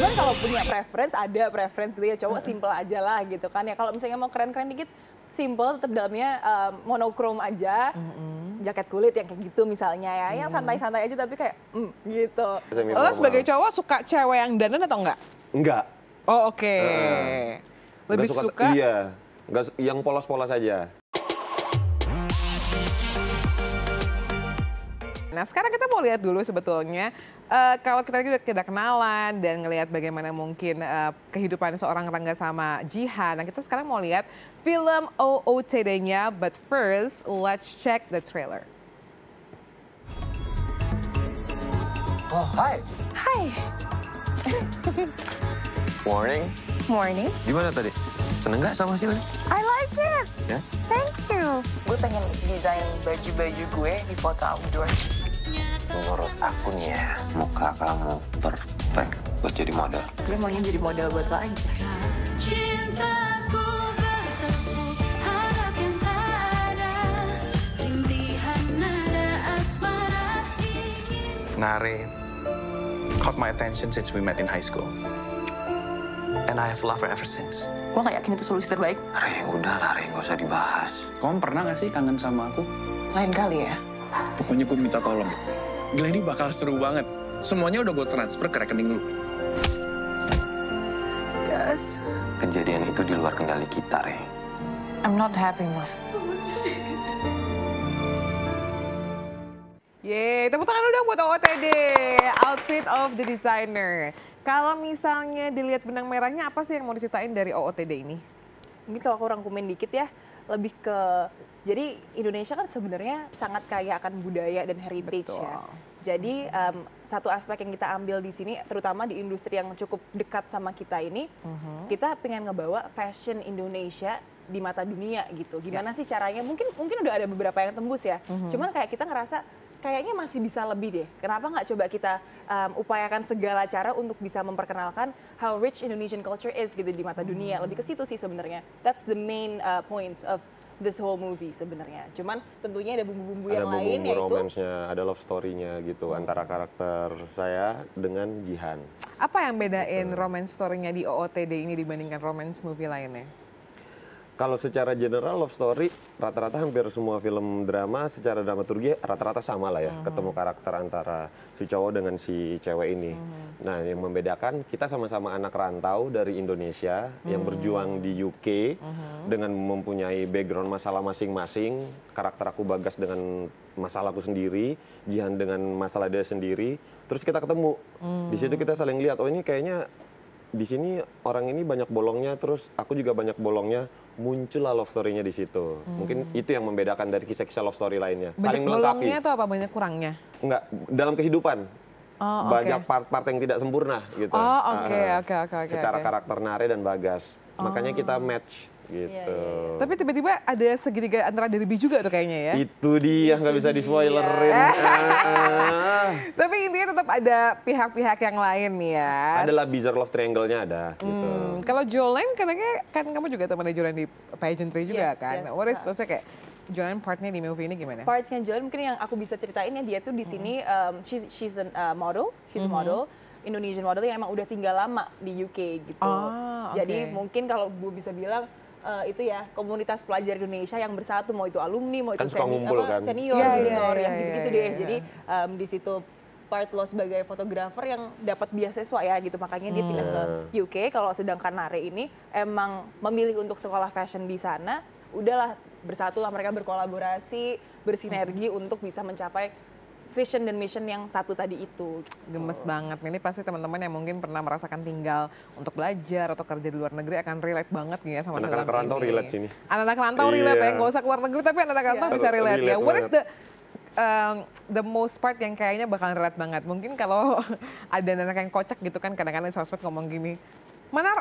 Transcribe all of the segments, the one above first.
Cuman kalau punya ada preference gitu ya, cowok simple aja lah gitu kan ya. Kalau misalnya mau keren-keren dikit, simple tetap dalamnya monokrom aja. Jaket kulit yang kayak gitu misalnya ya, yang santai-santai aja tapi kayak gitu. Lo sebagai cowok suka cewek yang dandan atau enggak? Enggak. Oh oke. Lebih Nggak suka? Iya, yang polos-polos aja. Nah sekarang kita mau lihat dulu sebetulnya kalau kita udah kenalan dan ngelihat bagaimana mungkin kehidupan seorang Rangga sama Jihan. Nah kita sekarang mau lihat film OOTD-nya, but first let's check the trailer. Oh, hi. Hai. Morning. Morning. Gimana tadi? Seneng nggak sama hasilnya? I like it. Ya? Thank you. Gue pengen desain baju-baju gue di foto outdoor. Menurut aku nih ya, muka kamu perfect buat jadi model. Gue maunya jadi model buat lo aja. Cintaku bertepuk harap yang tak ada, rintihan nada asmara ingin. Nare caught my attention since we met in high school. And I have loved her ever since. Gue gak yakin itu solusi terbaik. Re, udah lah Re, nggak usah dibahas. Kamu pernah gak sih kangen sama aku? Lain kali ya. Pokoknya gue minta tolong. Gila ini bakal seru banget. Semuanya udah gue transfer ke rekening lu. Guys, Kejadian itu di luar kendali kita, Re. I'm not happy, Ma. Yeay, tepuk tangan dulu dong buat OOTD, Outfit of the Designer. Kalau misalnya dilihat benang merahnya, apa sih yang mau diceritain dari OOTD ini? Mungkin kalau aku rangkumin dikit ya, lebih ke, jadi Indonesia kan sebenarnya sangat kaya akan budaya dan heritage ya. Jadi satu aspek yang kita ambil di sini, terutama di industri yang cukup dekat sama kita ini, kita pengen ngebawa fashion Indonesia di mata dunia gitu. Gimana sih caranya? Mungkin udah ada beberapa yang tembus ya. Cuman kayak kita ngerasa kayaknya masih bisa lebih deh. Kenapa nggak coba kita upayakan segala cara untuk bisa memperkenalkan how rich Indonesian culture is gitu di mata dunia. Lebih ke situ sih sebenarnya. That's the main point of this whole movie sebenarnya. Cuman tentunya ada bumbu-bumbu yang lain Ada yaitu bumbu romance-nya, ada love story-nya gitu antara karakter saya dengan Jihan. Apa yang bedain romance story-nya di OOTD ini dibandingkan romance movie lainnya? Kalau secara general love story, rata-rata hampir semua film drama secara dramaturgi rata-rata sama lah ya. Ketemu karakter antara si cowok dengan si cewek ini. Nah yang membedakan kita sama-sama anak rantau dari Indonesia yang berjuang di UK dengan mempunyai background masalah masing-masing. Karakter aku Bagas dengan masalahku sendiri, Jihan dengan masalah dia sendiri. Terus kita ketemu. Di situ kita saling lihat, oh ini kayaknya di sini orang ini banyak bolongnya, terus aku juga banyak bolongnya, muncullah love story-nya di situ. Mungkin itu yang membedakan dari kisah-kisah love story lainnya. Saling Banyak melengkapi. bolongnya atau apa? Banyak kurangnya? Enggak, dalam kehidupan. Oh, Banyak part-part yang tidak sempurna gitu. Oh, oke. Secara karakter Nare dan Bagas. Makanya kita match gitu. Tapi tiba-tiba ada segitiga antara Derby juga tuh kayaknya ya? Itu dia, nggak bisa di-spoilerin. Tapi intinya tetap ada pihak-pihak yang lain nih ya. Adalah bizarre love triangle-nya ada gitu. Kalau Jolene kan kamu juga teman Jolene di pageantry juga Yes, kan? yes. Maksudnya kayak Jolene partnya di movie ini gimana? partnya Joan mungkin yang aku bisa ceritain ya, dia tuh di sini she's a model, she's a model, Indonesian model yang emang udah tinggal lama di UK gitu. Oh, Jadi oke. mungkin kalau gue bisa bilang itu ya komunitas pelajar Indonesia yang bersatu, mau itu alumni, mau Kan itu suka ngumpul kan? senior, Iya, junior, iya, yang iya, gitu-gitu iya, deh. iya. Jadi di situ part lo sebagai fotografer yang dapat beasiswa ya gitu, makanya dia pindah ke UK. Kalau sedangkan Nare ini emang memilih untuk sekolah fashion di sana, udahlah bersatulah mereka berkolaborasi, bersinergi untuk bisa mencapai vision dan mission yang satu tadi itu. Gemes banget. Ini pasti teman-teman yang mungkin pernah merasakan tinggal untuk belajar atau kerja di luar negeri akan relate banget nih ya sama Anak-anak film rantau ini. relate sini. Anak-anak rantau relate ya, Iya. nggak usah keluar negeri tapi anak-anak rantau bisa relate ya. Relate What is banget. the most part yang kayaknya bakalan relate banget? Mungkin kalau ada anak yang kocak gitu kan kadang-kadang di sosmed ngomong gini, mana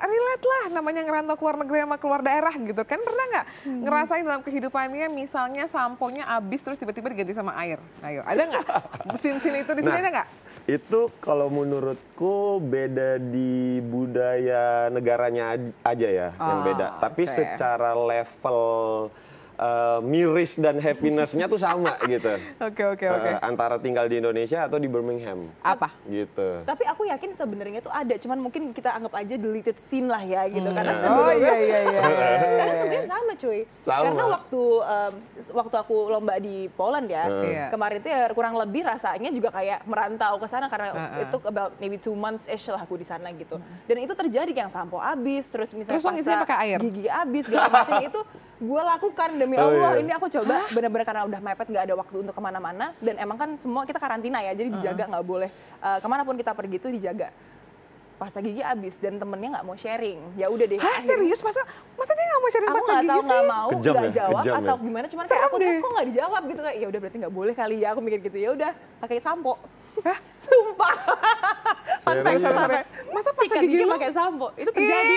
relate lah namanya ngerantau keluar negeri sama keluar daerah gitu kan, pernah nggak ngerasain dalam kehidupannya misalnya samponya habis terus tiba-tiba diganti sama air? Ayo, ada nggak scene-scene itu di sini, ada nggak? Itu kalau menurutku beda di budaya negaranya aja ya yang beda. Tapi oke. secara level miris dan happiness-nya tuh sama gitu. Oke. Antara tinggal di Indonesia atau di Birmingham. Apa? Gitu. Tapi aku yakin sebenarnya tuh ada, cuman mungkin kita anggap aja deleted scene lah ya gitu. Karena Oh sebelumnya, iya. karena sebenarnya sama cuy. Sama. Karena waktu aku lomba di Poland ya, Iya. kemarin tuh ya kurang lebih rasanya juga kayak merantau ke sana karena itu about maybe 2 months-ish lah aku di sana gitu. Dan itu terjadi yang sampo habis, terus misalnya Terus lo ngisinya pakai air? gigi habis segala macam itu gue lakukan demi Allah. Ini aku coba benar-benar karena udah mepet nggak ada waktu untuk kemana-mana dan emang kan semua kita karantina ya, jadi dijaga nggak boleh kemanapun kita pergi tuh dijaga. Pasta gigi habis dan temennya nggak mau sharing. Ya udah deh. Hah, serius? Masa dia nggak mau sharing Aku pasta nggak gigi tahu sih? nggak mau Kejam nggak ya? jawab Kejam ya? atau gimana. Cuman kayak aku Serem kok nggak dijawab gitu kayak ya udah berarti nggak boleh kali ya. Aku mikir gitu ya udah pakai sampo. Sumpah. Fun fact, Serius? fun fact. Masa pasta Sikat gigi gigi lo? pakai sampo itu terjadi.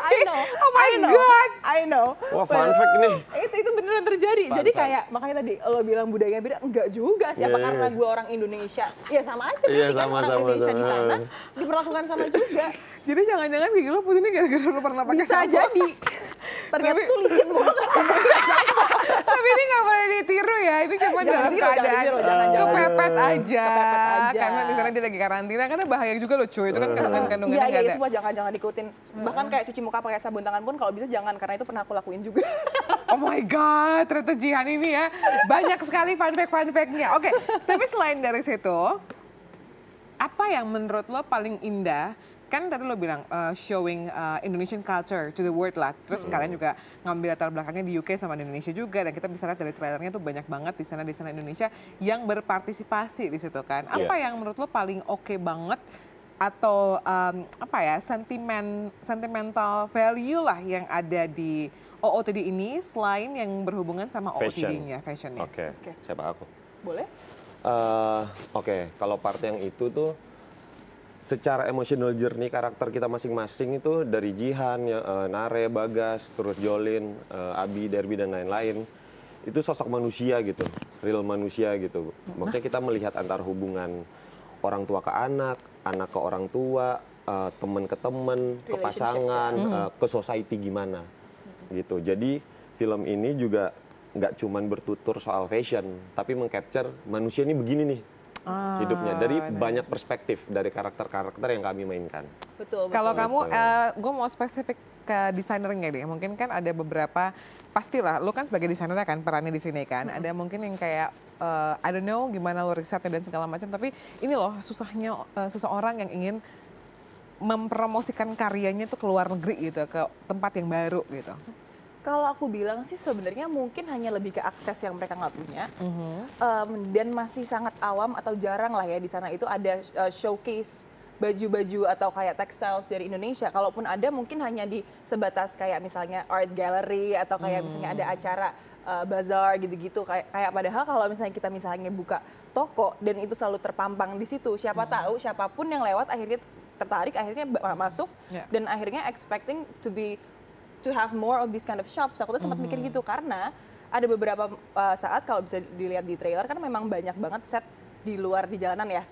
I know. Oh my I know. God. I know. Wah, fun fact nih. Itu beneran terjadi. Fun Jadi fact. kayak makanya tadi lo bilang budaya beda, enggak juga sih. Apa Iya, karena iya. gue orang Indonesia? Ya sama aja Iya, berarti kan sama, orang sama, Indonesia di sama. sana diperlakukan sama juga. Jadi jangan-jangan gigi lo putih ini gara-gara lo pernah pakai Bisa sampo. jadi. Ternyata tuh licin banget. Tapi ini nggak boleh ditiru ya, ini cuma Jangan dalam ditiru, jangan keadaan ditiru, jangan. kepepet aja. Kepepet aja. Karena di sana dia lagi karantina, karena bahaya juga loh cuy, itu kan kandungan-kandungannya Iya, nggak ada. semua jangan diikutin. Bahkan kayak cuci muka pakai sabun tangan pun kalau bisa jangan, karena itu pernah aku lakuin juga. Oh my God, ternyata Jihan ini ya, banyak sekali fun fact-nya. Oke, tapi selain dari situ, apa yang menurut lo paling indah? Kan tadi lo bilang showing Indonesian culture to the world lah. Terus kalian juga ngambil latar belakangnya di UK sama di Indonesia juga. Dan kita bisa lihat dari trailernya tuh banyak banget di sana Indonesia yang berpartisipasi di situ kan. Apa Yes. yang menurut lo paling oke banget atau apa ya sentimental value lah yang ada di OOTD ini selain yang berhubungan sama OOTD-nya, fashionnya? Oke, siapa aku? Boleh? Oke, kalau part yang itu tuh secara emotional journey karakter kita masing-masing itu dari Jihan, Nare, Bagas, terus Jolin, Abi, Derby dan lain-lain itu sosok manusia gitu, real manusia gitu. Maksudnya kita melihat antar hubungan orang tua ke anak ke orang tua, teman ke teman, ke pasangan, ke society gimana gitu. Jadi film ini juga nggak cuman bertutur soal fashion, tapi mengcapture manusia ini begini nih hidupnya dari banyak perspektif dari karakter-karakter yang kami mainkan. Betul. Kalau betul. kamu, gue mau spesifik ke desainernya deh. Mungkin kan ada beberapa, pastilah, lu kan sebagai desainer kan perannya di sini kan. Ada mungkin yang kayak, I don't know gimana lu risetnya dan segala macam. Tapi ini loh susahnya seseorang yang ingin mempromosikan karyanya tuh ke luar negeri gitu, ke tempat yang baru gitu. Kalau aku bilang sih sebenarnya mungkin hanya lebih ke akses yang mereka nggak punya, dan masih sangat awam atau jarang lah ya di sana itu ada showcase baju-baju atau kayak textiles dari Indonesia. Kalaupun ada mungkin hanya di sebatas kayak misalnya art gallery atau kayak misalnya ada acara bazar gitu-gitu. Kayak padahal kalau misalnya kita buka toko dan itu selalu terpampang di situ, siapa tahu siapapun yang lewat akhirnya tertarik, akhirnya masuk dan akhirnya expecting to have more of this kind of shops. Aku tuh sempat mikir gitu karena ada beberapa saat kalau bisa dilihat di trailer kan memang banyak banget set di luar di jalanan ya.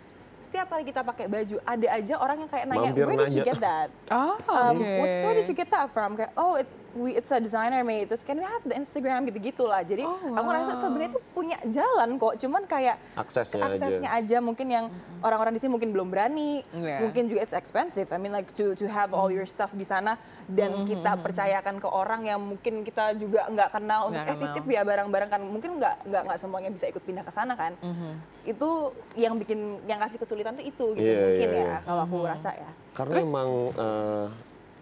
Setiap kali kita pakai baju ada aja orang yang kayak nanya, Mampir where did you nanya. get that? Oh, What store did you get that from? Kayak, oh it's a designer made. Terus can we have the Instagram gitu-gitu lah. Jadi aku rasa sebenarnya tuh punya jalan kok. Cuman kayak Aksesnya aja mungkin yang orang-orang di sini mungkin belum berani. Yeah. Mungkin juga it's expensive. I mean like to have all your stuff di sana dan kita percayakan ke orang yang mungkin kita juga nggak kenal untuk Nggak kenal. titip ya barang-barang kan. Mungkin nggak semuanya bisa ikut pindah ke sana kan. Itu yang kasih kesulitan tuh itu gitu Iya, mungkin iya, ya iya. kalau aku rasa ya. Karena emang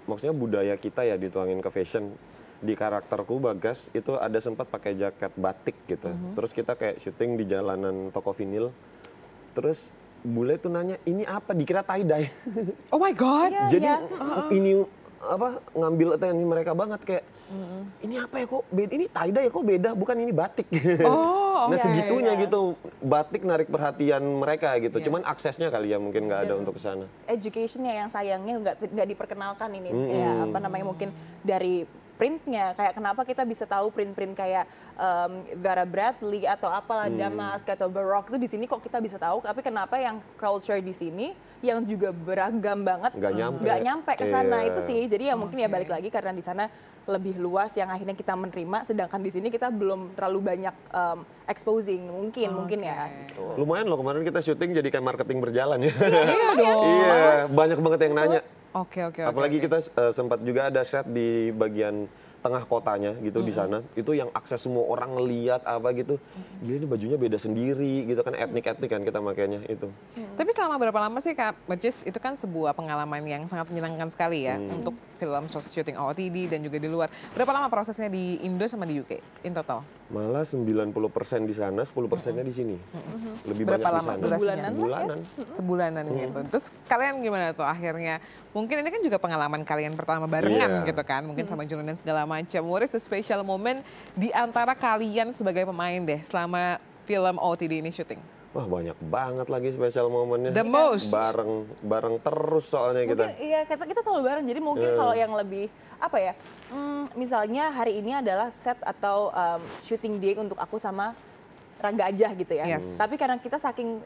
maksudnya budaya kita ya dituangin ke fashion. Di karakterku Bagas itu ada sempat pakai jaket batik gitu. Terus kita kayak syuting di jalanan toko vinil. Terus bule tuh nanya, ini apa? Dikira tie-dye. Oh my God. Iya, Jadi iya. ini apa ngambil teknik mereka banget kayak ini apa ya kok beda, ini tie-dye ya kok beda, bukan ini batik. Oh, Nah iya, segitunya iya. gitu, batik narik perhatian mereka gitu. Cuman aksesnya kali ya mungkin nggak ada untuk ke sana. Educationnya yang sayangnya nggak diperkenalkan ini ya apa namanya mungkin dari printnya kayak kenapa kita bisa tahu print-print kayak Vera Bradley atau apalah Damask atau Baroque itu di sini kok kita bisa tahu, tapi kenapa yang culture di sini yang juga beragam banget Nggak nyampe. nggak nyampe ke sana Iya. itu sih. Jadi ya mungkin ya balik lagi karena di sana lebih luas yang akhirnya kita menerima, sedangkan di sini kita belum terlalu banyak exposing mungkin ya. Gitu. Lumayan loh kemarin kita syuting jadi kayak marketing berjalan ya. Iya dong. Iya, banyak banget yang nanya. Oke. Apalagi kita sempat juga ada set di bagian tengah kotanya gitu di sana. Itu yang akses semua orang ngeliat apa gitu. Gila ini bajunya beda sendiri gitu kan, etnik-etnik kan kita makanya itu. Tapi selama berapa lama sih Kak, which is itu kan sebuah pengalaman yang sangat menyenangkan sekali ya untuk film syuting OOTD dan juga di luar. Berapa lama prosesnya di Indo sama di UK in total? Malah 90% di sana, 10%-nya di sini. Lebih Berapa banyak di lama sana. durasinya? Sebulanan. Sebulanan gitu. Terus kalian gimana tuh akhirnya? Mungkin ini kan juga pengalaman kalian pertama barengan Iya. gitu kan, mungkin sama Julian dan segala macam. What is the special moment di antara kalian sebagai pemain deh selama film OOTD ini syuting? Wah banyak banget lagi spesial momennya. The most. Bareng terus soalnya kita. Mungkin iya kita selalu bareng. Jadi mungkin kalau yang lebih apa ya? Misalnya hari ini adalah set atau shooting day untuk aku sama Rangga aja gitu ya. Yes. Tapi karena kita saking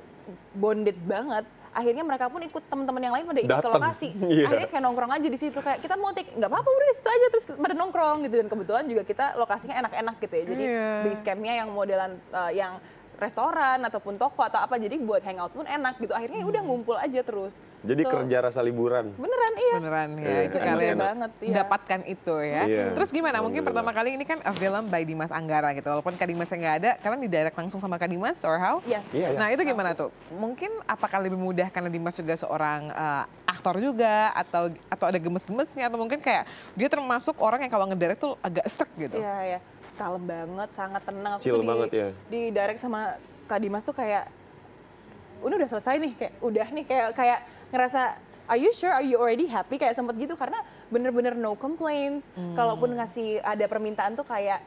bonded banget, akhirnya mereka pun ikut teman-teman yang lain pada ikut ke Dateng. lokasi. Iya. Akhirnya kayak nongkrong aja di situ, kayak kita mau take nggak apa-apa udah di situ aja, terus pada nongkrong gitu. Dan kebetulan juga kita lokasinya enak-enak gitu ya. Jadi base campnya yang modelan yang restoran ataupun toko atau apa, jadi buat hangout pun enak gitu. Akhirnya ya udah ngumpul aja terus. Jadi So, kerja rasa liburan. beneran iya. Beneran ya, Iya, itu enjoy kalian banget, iya. dapatkan itu ya. Iya, Terus gimana? Mungkin alhamdulillah. pertama kali ini kan a film by Dimas Anggara gitu. Walaupun Kak Dimasnya nggak ada, kalian didirect langsung sama Kak Dimas or how? Yes. Iya, Nah itu gimana tuh? Mungkin apakah lebih mudah karena Dimas juga seorang aktor juga atau ada gemes-gemesnya atau mungkin kayak dia termasuk orang yang kalau ngedirect tuh agak stuck gitu. Iya, ya. Kalem banget, sangat tenang. Aku Chill tuh banget ya. Di direct sama Kak Dimas tuh kayak, udah selesai nih, kayak udah nih, kayak ngerasa, are you sure, are you already happy? Kayak sempet gitu, karena bener-bener no complaints. Kalaupun ngasih ada permintaan tuh kayak,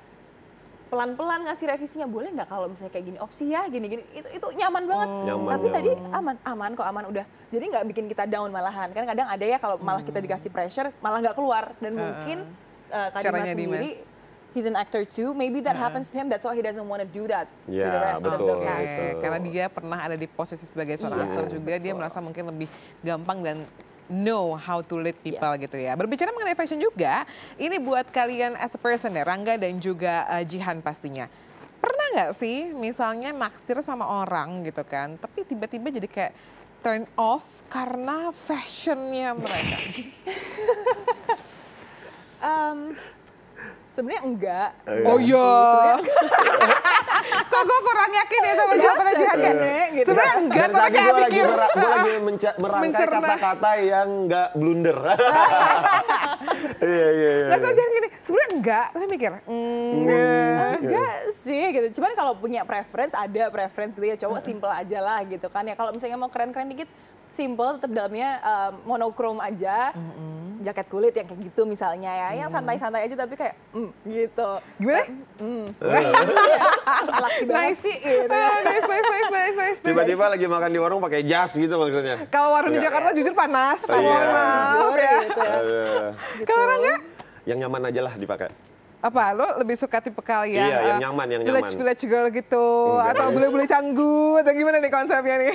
pelan-pelan ngasih revisinya, boleh nggak kalau misalnya kayak gini, opsi ya, gini-gini, itu nyaman banget. Nyaman, Tapi tadi nyaman. aman kok, udah. Jadi nggak bikin kita down malahan. Kan kadang ada ya kalau malah kita dikasih pressure, malah nggak keluar. Dan mungkin Kak Dimas Caranya sendiri, he's an actor too. Maybe that happens to him. That's why he doesn't want to do that to the Ya, rest of the betul. cast. Betul. Karena dia pernah ada di posisi sebagai seorang aktor juga, dia merasa mungkin lebih gampang dan know how to lead people Yes. gitu ya. Berbicara mengenai fashion juga, ini buat kalian as a person ya, Rangga dan juga Jihan pastinya. Pernah nggak sih misalnya naksir sama orang gitu kan, tapi tiba-tiba jadi kayak turn off karena fashionnya mereka? Sebenarnya enggak. Oh Enggak iya. sih, sebenarnya Kok gue kurang yakin ya sama jawabannya Biasa Jihan ya? sih, gitu. Sebenarnya enggak, Dan tapi tadi kayak gue lagi, mikir. gua lagi merangkai Mencerna. kata-kata yang nggak blunder. Iya. Nggak usah jangan gini, sebenarnya enggak, tapi mikir. enggak sih gitu. Cuman kalau punya preference, ada preference gitu ya, cowok simple aja lah gitu kan. Ya kalau misalnya mau keren-keren dikit, simple, tetap dalamnya monokrom aja. Jaket kulit yang kayak gitu misalnya ya, yang santai-santai aja tapi kayak gitu. Gimana? Laki banget sih gitu. Nice. Tiba-tiba lagi makan di warung pakai jas gitu maksudnya. Kalau warung di Jakarta jujur panas. Iya. Mohon maaf ya. Gitu ya. Aduh. Kalau Rangga? Yang nyaman aja lah dipakai. Apa, lo lebih suka tipe kalian? Iya, yang nyaman, yang nyaman. Village girl gitu, Enggak. atau bule-bule canggu, atau gimana nih konsepnya nih?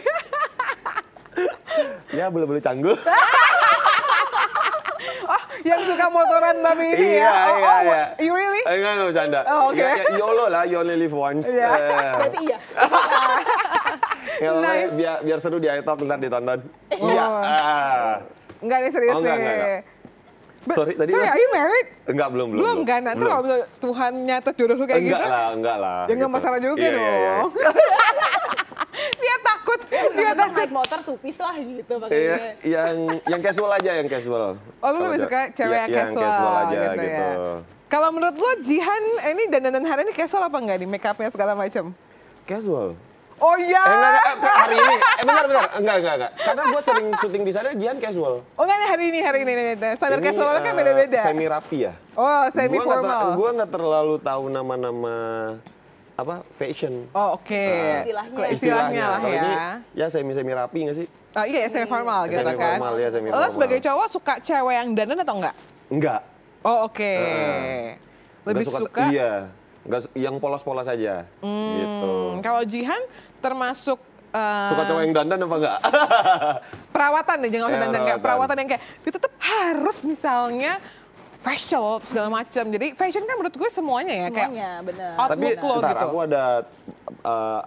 Ya boleh-boleh canggung. Oh, yang suka motoran tapi ini Iya, ya? iya. You really? Enggak bercanda. Oh, oke. Ya, YOLO lah, you only live once. Iya. Berarti iya. Ya, Nice. biar seru di iTalk ntar ditonton. Oh. Iya. Enggak nih serius Oh, enggak, nih. enggak. But- Sorry, tadi Sorry, apa? are you married? Enggak, belum. Belum kan? Nanti Belum. kalau misalnya Tuhan nyatet jodoh lu kayak Enggak gitu. lah. Ya nggak gitu. masalah juga Iya, iya, iya. dong. Dia takut. Dia Kita takut. naik motor tupis lah gitu Iya, makanya. yang casual aja, yang casual. Oh, lu lebih suka cewek yang casual aja gitu gitu. ya. Kalau menurut lo Jihan ini dandanan hari ini casual apa enggak nih, make upnya segala macam? Casual. Oh iya. Enggak, hari ini. Bentar. Enggak. Karena gue sering syuting di sana, Jian casual. Oh enggak nih hari ini. Standar Ini, casual kan beda-beda. Semi rapi ya. Oh, semi formal. Gue nggak terlalu tahu nama-nama apa fashion. Oh, oke. Istilahnya lah Kalau ya. ini ya semi rapi nggak sih? Iya, semi formal gitu Semi kan. formal, ya, semi Lo formal. sebagai cowok suka cewek yang dandan atau enggak? Enggak. Oh, oke. Lebih Nggak suka? Iya. Yang polos-polos aja. Gitu. Kalau Jihan termasuk Suka cowok yang dandan apa enggak? perawatan deh, jangan usah Ya, dandan kayak perawatan. perawatan yang kayak dia tetap harus misalnya facial segala macam. Jadi fashion kan menurut gue semuanya ya, Semuanya, bener. Tapi outlook lo ntar gitu. aku ada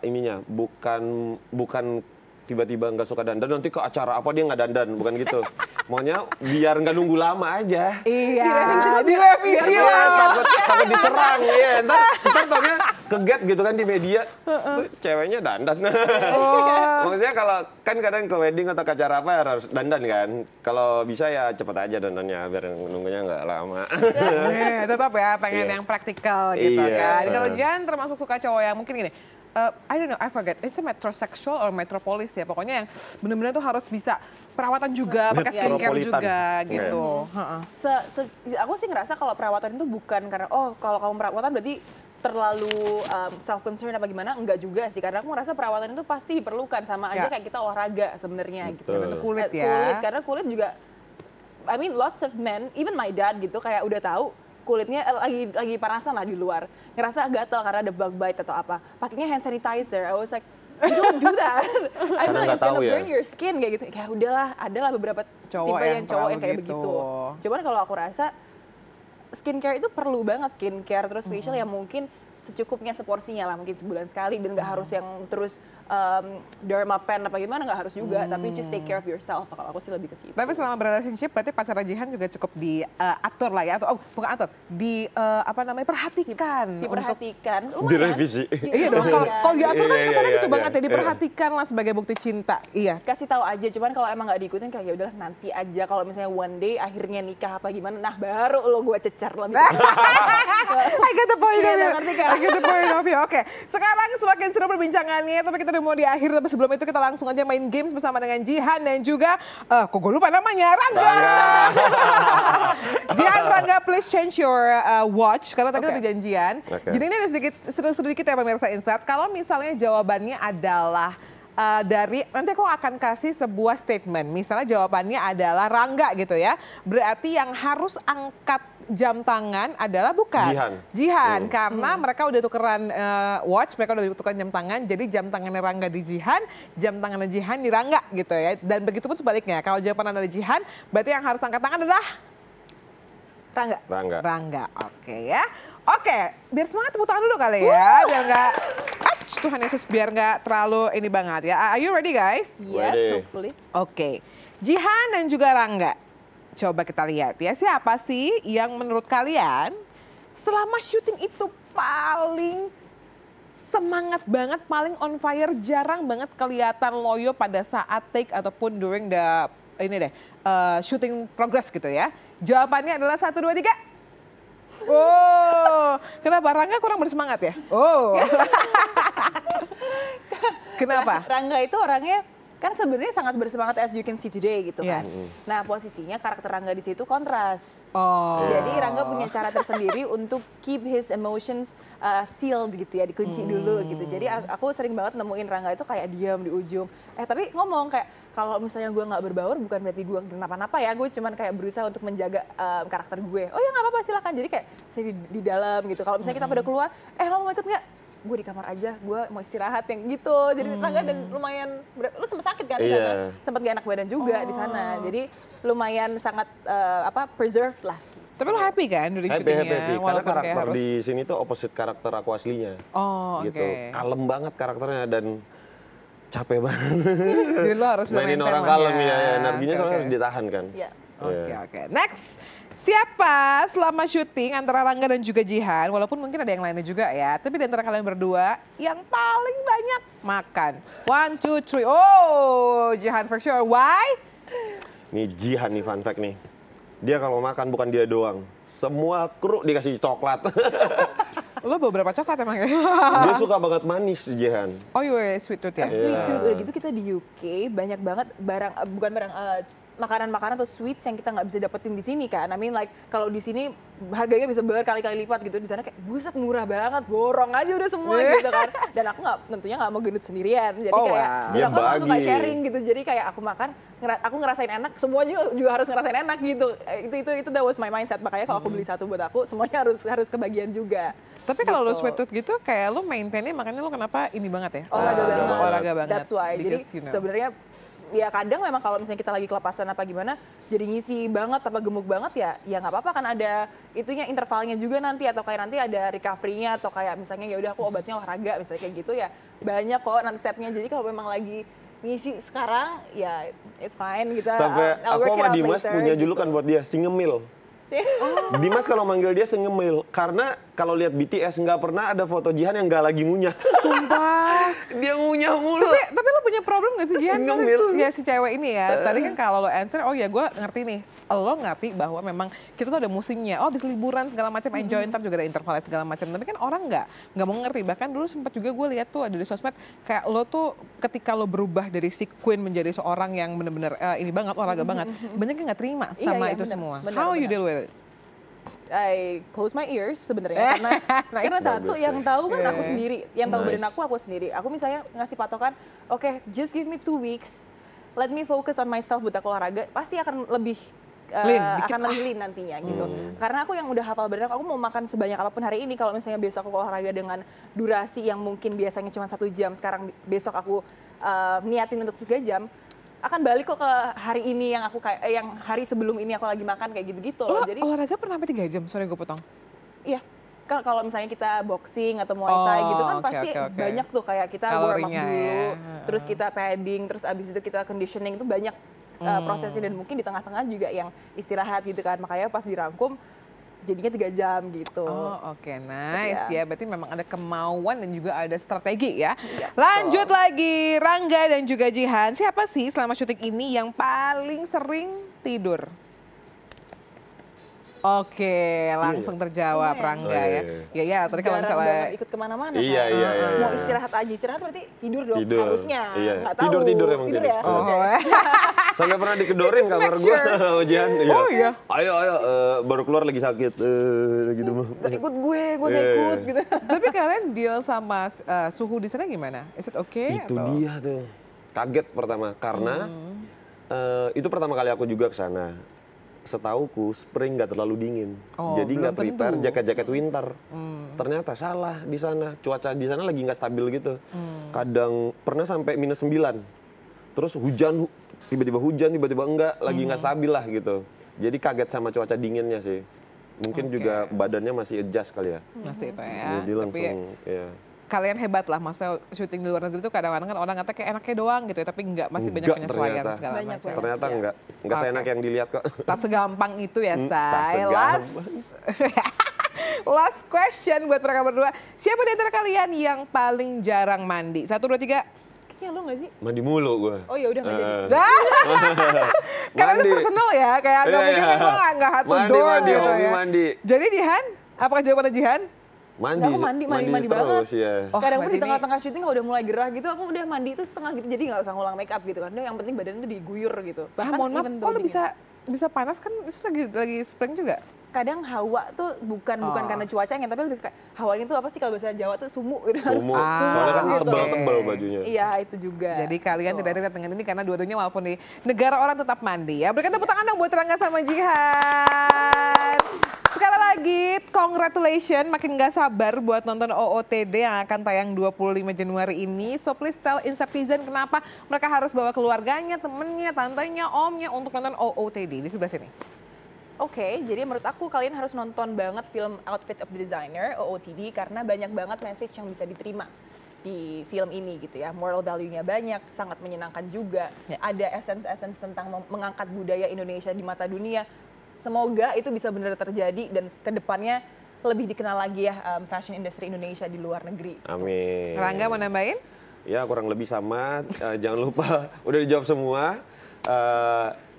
ininya, bukan tiba-tiba nggak suka dandan, nanti ke acara apa dia nggak dandan, bukan gitu. Maunya biar nggak nunggu lama aja. Iya, direvisi Iya, lah. takut diserang, ya. Ntar taunya keget gitu kan di media, tuh ceweknya dandan. Maksudnya kalau kan kadang ke wedding atau ke acara apa harus dandan kan. Kalau bisa ya cepet aja dandannya, biar nunggunya nggak lama. Tetap ya, pengen Iya. yang praktikal gitu Iya. kan. Kalau Jihan termasuk suka cowok yang mungkin gini, I don't know, I forget, it's a metrosexual or metropolis ya. Pokoknya yang benar-benar tuh harus bisa perawatan juga, pakai skincare Metropolitan. juga Iya. gitu. Heeh. Aku sih ngerasa kalau perawatan itu bukan karena kalau kamu perawatan berarti terlalu self concern apa gimana, enggak juga sih, karena aku ngerasa perawatan itu pasti diperlukan sama aja Ya. kayak kita olahraga sebenarnya gitu. Betul. Kulit ya. Kulit, karena kulit juga I mean lots of men, even my dad gitu kayak udah tahu kulitnya lagi panasan lah di luar, ngerasa gatal karena ada bug bite atau apa, pakainya hand sanitizer. I was like, you don't do that. I Karena know nggak it's gonna tahu ya. burn your skin kayak gitu. Kayak udahlah, adalah beberapa Cowok tipe yang yang cowok yang kayak terlalu gitu. begitu. Cuman kalau aku rasa skincare itu perlu banget, skincare terus facial yang mungkin secukupnya, seporsinya lah, mungkin sebulan sekali, dan nggak harus yang terus derma pen apa gimana, nggak harus juga, tapi just take care of yourself. Kalau aku sih lebih ke situ. Tapi selama berrelationship berarti pacar Jihan juga cukup diatur lah ya, atau bukan atur, apa namanya, perhatikan. Diperhatikan. Direvisi. Iya dong, kalau diatur kan Iya, kesannya iya, gitu iya, banget ya, iya. diperhatikan lah sebagai bukti cinta. Iya. Kasih tahu aja, cuman kalau emang nggak diikutin kayak ya udahlah nanti aja, kalau misalnya one day akhirnya nikah apa gimana, nah baru lo gue cecer lebih. I get the point Iya, of view. ngerti kan? I get the point of view. Oke, sekarang semakin seru perbincangannya, tapi kita udah mau di akhir. Tapi sebelum itu kita langsung aja main games bersama dengan Jihan dan juga, kok gue lupa namanya, Rangga. Jihan, Rangga, please change your watch, karena tadi kita Oke. ada janjian. Oke. Jadi ini ada sedikit ya pemirsa Insert. Kalau misalnya jawabannya adalah dari, nanti aku akan kasih sebuah statement. Misalnya jawabannya adalah Rangga gitu ya. Berarti yang harus angkat jam tangan adalah bukan Jihan, karena mereka udah tukeran watch, mereka udah tukeran jam tangan. Jadi jam tangannya Rangga di Jihan, jam tangannya Jihan di Rangga gitu ya. Dan begitu pun sebaliknya. Kalau jawaban anda di Jihan, berarti yang harus angkat tangan adalah Rangga. Rangga. Oke ya. Oke, biar semangat tepuk tangan dulu kali ya, biar nggak, Tuhan Yesus, biar nggak terlalu ini banget ya. Are you ready guys? Yes, Ready. hopefully. Oke, Jihan dan juga Rangga. Coba kita lihat ya, siapa sih yang menurut kalian selama syuting itu paling semangat banget, paling on fire, jarang banget kelihatan loyo pada saat take ataupun during the shooting progress gitu ya. Jawabannya adalah 1, 2, 3. Oh, kenapa Rangga kurang bersemangat ya? Oh. Kenapa? Rangga itu orangnya kan sebenarnya sangat bersemangat, as you can see today gitu kan. Yes. Nah, posisinya karakter Rangga di situ kontras. Oh. Jadi Rangga punya cara tersendiri untuk keep his emotions sealed gitu ya, dikunci dulu gitu. Jadi aku sering banget nemuin Rangga itu kayak diam di ujung. Tapi ngomong kayak, kalau misalnya gue nggak berbaur bukan berarti gue kenapa-napa ya, gue cuman kayak berusaha untuk menjaga karakter gue. Oh ya nggak apa-apa, silakan. Jadi kayak saya di dalam gitu. Kalau misalnya kita pada keluar, lo mau ikut nggak? Gue di kamar aja, gue mau istirahat yang gitu. Jadi Rangga dan lumayan, lu sempat sakit kan di sana, Iya. sempat gak enak badan juga di sana. Jadi lumayan sangat preserved lah. Tapi lo happy kan during syutingnya? Happy. Karena Walaupun kayak karakter harus... di sini tuh opposite karakter aku aslinya. Oh, Gitu. oke. Kalem banget karakternya dan capek banget. Jadi lo harus bisa Mainin maintain orang lah kalem ya, energinya Oke, soalnya oke. harus ditahan kan. Iya. Oke. Next. Siapa selama syuting antara Rangga dan juga Jihan, walaupun mungkin ada yang lainnya juga ya, tapi di antara kalian berdua yang paling banyak makan? 1, 2, 3. Oh, Jihan for sure. Why? Nih Jihan nih fun fact nih. Dia kalau makan bukan dia doang. Semua kru dikasih coklat. Lo beberapa coklat emang ya? Dia suka banget manis Jihan. Oh, you were sweet tooth ya? Sweet tooth, udah gitu kita di UK banyak banget makanan-makanan atau sweets yang kita nggak bisa dapetin di sini kan. I mean like kalau di sini harganya bisa berkali-kali lipat gitu, di sana kayak buset murah banget, borong aja udah semua gitu kan. Dan aku tentunya nggak mau gendut sendirian, jadi Oh, kayak wow. dan Dia aku emang suka bagi. sharing gitu. Jadi kayak aku makan, aku ngerasain enak, semua juga harus ngerasain enak gitu. Itu that was my mindset. Makanya kalau aku beli satu buat aku, semuanya harus kebagian juga. Tapi kalau lo Gitu. sweet tooth gitu, kayak lo maintainnya makanya lo kenapa ini banget ya? Olahraga banget. Olahraga banget. That's why. Jadi Because, you know. sebenarnya ya kadang memang kalau misalnya kita lagi kelepasan apa gimana, jadi ngisi banget apa gemuk banget ya nggak apa-apa kan ada itunya intervalnya juga nanti atau kayak nanti ada recovery-nya atau kayak misalnya ya udah aku obatnya olahraga misalnya kayak gitu ya banyak kok nanti step-nya. Jadi kalau memang lagi ngisi sekarang ya it's fine gitu. Sampai I'll aku work it sama out Dimas later, punya gitu. julukan buat dia, si ngemil. Dimas kalau manggil dia sengemil karena kalau lihat BTS nggak pernah ada foto Jihan yang nggak lagi ngunyah. Sumpah. Dia ngunyah mulu. Tapi lo punya problem gak sih Jihan? Ngemil. Ya si cewek ini ya. Tadi kan kalau lo answer, oh ya gue ngerti nih. Lo ngerti bahwa memang kita tuh ada musimnya. Oh habis liburan segala macam enjoy, ntar juga ada intervalnya segala macam. Tapi kan orang nggak mau ngerti. Bahkan dulu sempat juga gue lihat tuh ada di sosmed kayak lo tuh ketika lo berubah dari si queen menjadi seorang yang bener-bener ini banget olahraga banget. Banyak yang nggak terima Iya, sama iya, itu bener, semua. bener, How you bener. deal with it? I close my ears sebenarnya karena satu Bagus, yang ya. tahu kan aku Oke. sendiri, yang tahu Nice. badan aku sendiri. Aku misalnya ngasih patokan, oke, just give me 2 weeks, let me focus on myself buat aku olahraga, pasti akan lebih Lean, dikit akan lebih lean nantinya gitu. Karena aku yang udah hafal badan aku mau makan sebanyak apapun hari ini. Kalau misalnya besok aku olahraga dengan durasi yang mungkin biasanya cuma 1 jam, sekarang besok aku niatin untuk 3 jam. Akan balik kok ke hari ini yang aku kayak yang hari sebelum ini aku lagi makan kayak gitu-gitu loh. Lo Jadi olahraga pernah sampai 3 jam? Sorry gue potong. iya, kalau misalnya kita boxing atau muay thai gitu kan oke, pasti oke, oke. banyak tuh kayak kita warm up Kalorinya dulu, ya. terus kita padding, terus abis itu kita conditioning itu banyak prosesnya dan mungkin di tengah-tengah juga yang istirahat gitu kan. Makanya pas dirangkum jadinya 3 jam gitu. Oh oke, nice Ya. ya. Berarti memang ada kemauan dan juga ada strategi ya. Iya, Lanjut lagi, Rangga dan juga Jihan. Siapa sih selama syuting ini yang paling sering tidur? Oke, langsung terjawab Rangga Oh, ya. iya. Ya ya, tadi kalau Jarang misalnya banget ikut kemana-mana Iya, kan. iya, iya, Mau iya. istirahat aja, istirahat berarti tidur dong Tidur, harusnya. iya. Nggak tahu. Tidur emang tidur tidur. ya. Oh. Oke. Sampai pernah dikedorin kamar gue sama Jihan. Oh, iya? Ayo, baru keluar lagi sakit. Lagi demam. Gak ikut gue nggak Iya, ikut iya. gitu. Tapi kalian deal sama suhu di sana gimana? Is it okay? Itu atau? dia tuh. Kaget pertama karena itu pertama kali aku juga ke sana. Setauku spring nggak terlalu dingin, Oh, jadi nggak belum prepare tentu. jaket-jaket winter. Ternyata salah di sana, cuaca di sana lagi nggak stabil gitu. Kadang pernah sampai -9, terus hujan, tiba-tiba hujan, tiba-tiba enggak, lagi nggak stabil lah gitu. Jadi kaget sama cuaca dinginnya sih. Mungkin Oke. juga badannya masih adjust kali ya. Masih itu ya. Jadi Tapi langsung, ya. kalian hebat lah, masa syuting di luar negeri itu kadang-kadang kan orang kata kayak enaknya doang gitu ya, tapi enggak, masih banyak Enggak, penyesuaian ternyata. segala Banyak, macam. Ternyata Iya. enggak Oke. seenak yang dilihat kok. Tak segampang itu ya, tak Say. segampang. Last question buat mereka berdua. Siapa di antara kalian yang paling jarang mandi? 1, 2, 3. Kayaknya lo nggak sih? Mandi mulu gue. Oh ya udah nggak jadi. Karena itu Mandi. personal ya, kayak nggak Iya, mungkin iya. kan nggak hatu Mandi, door mandi, gitu hobi ya. mandi. Jadi Jihan, apakah jawabannya Jihan? Mandi, Aku mandi terus banget. ya. Oh, Kadang pun berarti di tengah-tengah syuting kalau udah mulai gerah gitu, aku udah mandi itu setengah gitu, jadi nggak usah ngulang make up gitu kan. Udah yang penting badan tuh diguyur gitu. Ah, mohon maaf, even kok though lu dingin. bisa panas kan itu lagi spring juga? Kadang hawa tuh bukan Oh. karena cuacanya, tapi lebih kayak hawanya tuh apa sih kalau bahasa Jawa tuh sumu gitu kan. Sumu. Ah, Soalnya kan oke. tebal-tebal bajunya. Iya itu juga. Jadi kalian Tuh. tidak relate dengan ini karena dua-duanya walaupun di negara orang tetap mandi ya. Berikan tepuk tangan dong buat Rangga sama Jihan. Sekali lagi, congratulations. Makin gak sabar buat nonton OOTD yang akan tayang 25 Januari ini. So please tell Insartizen kenapa mereka harus bawa keluarganya, temennya, tantenya, omnya untuk nonton OOTD. Di sebelah sini. Oke, jadi menurut aku kalian harus nonton banget film Outfit of the Designer, OOTD, karena banyak banget message yang bisa diterima di film ini gitu ya. Moral value-nya banyak, sangat menyenangkan juga. Ya. Ada essence-essence tentang mengangkat budaya Indonesia di mata dunia. Semoga itu bisa benar terjadi dan kedepannya lebih dikenal lagi ya fashion industry Indonesia di luar negeri. Amin. Rangga mau nambahin? Ya kurang lebih sama. Jangan lupa, udah dijawab semua.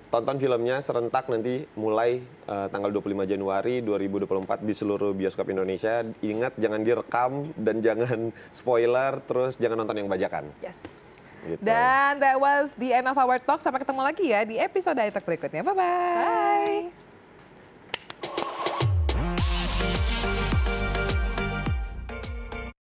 Tonton filmnya serentak nanti mulai tanggal 25 Januari 2024 di seluruh bioskop Indonesia. Ingat jangan direkam dan jangan spoiler, terus jangan nonton yang bajakan. Yes. Gitu. Dan that was the end of our talk. Sampai ketemu lagi ya di episode Talk berikutnya. Bye-bye.